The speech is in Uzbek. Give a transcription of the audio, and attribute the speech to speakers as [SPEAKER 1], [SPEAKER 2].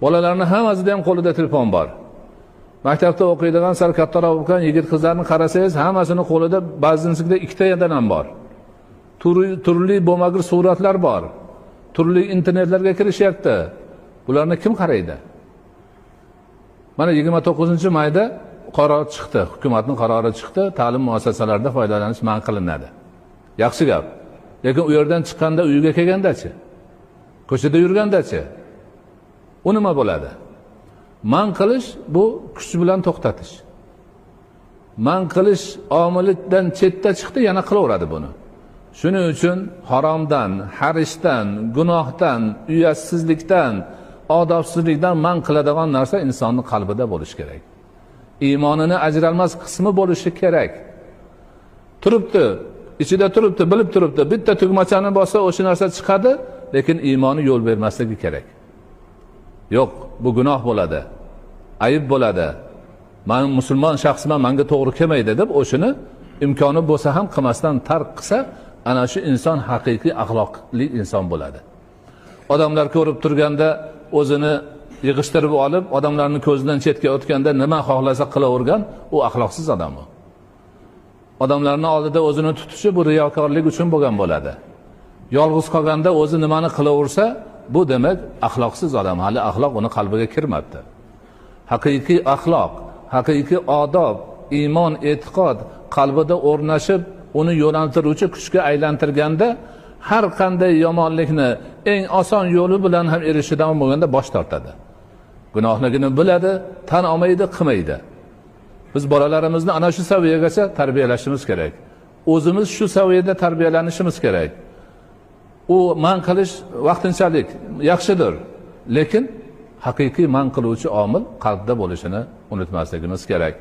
[SPEAKER 1] Bolalarning hammasida ham qo'lida telefon bor. Maktabda o'qiydigan, sal kattaroq bo'lgan yigit-qizlarni qarasangiz, hammasini qo'lida, ba'zinisida ikkitadan ham bor. Turli bo'lmag'ur suratlar bor. Turli internetlarga kirishyapti. Bularni kim qaraydi? Mana 29-mayda qaror chiqdi, hukumatning qarori chiqdi, ta'lim muassasalarida foydalanish man qilinadi. Yaxshi gap. Lekin u yerdan chiqqanda uyiga kelganda-chi? Ko'chada yurganda-chi? U nima bo'ladi? Man qilish bu kuch bilan to'xtatish. Man qilish omilidan chetda chiqdi, yana qilaveradi buni. Shuning uchun haromdan, harishdan, gunohdan, uyatsizlikdan, odobsizlikdan man qiladigan narsa insonning qalbida bo'lishi kerak. Iymonini ajralmas qismi bo'lishi kerak. Turibdi, ichida turibdi, bilib turibdi. Bitta tugmachani bossa o'sha narsa chiqadi, lekin iymoni yo'l bermasligi kerak. Yo'q, bu gunoh bo'ladi. Ayib bo'ladi. Men musulmon shaxsman menga to'g'ri kelmaydi deb o'shini imkoni bo'lsa ham qilmasdan tark qilsa, ana shu inson haqiqiy axloqli inson bo'ladi. Odamlar ko'rib turganda o'zini yig'ishtirib olib, odamlarning ko'zidan chetga o'tganda nima xohlasa qilavergan, u axloqsiz odam u. Odamlarning oldida o'zini tutishi bu riyokorlik uchun bo'lgan bo'ladi. Yolg'iz qolganda o'zi nimani qilaversa, bu demak axloqsiz odam, hali axloq uni qalbiga kirmabdi. Haqiqiy axloq, haqiqiy odob, iymon, e'tiqod qalbida o'rnashib, uni yo'naltiruvchi kuchga aylantirganda har qanday yomonlikni eng oson yo'li bilan ham erishidan bo'lganda bosh tortadi. Gunohligini biladi, tan olmaydi, qilmaydi. Biz bolalarimizni ana shu saviyagacha tarbiyalashimiz kerak. O'zimiz shu saviyada tarbiyalanishimiz kerak. U man qilish vaqtinchalik yaxshidir, lekin haqiqiy man qiluvchi omil qalbda bo'lishini unutmasligimiz kerak.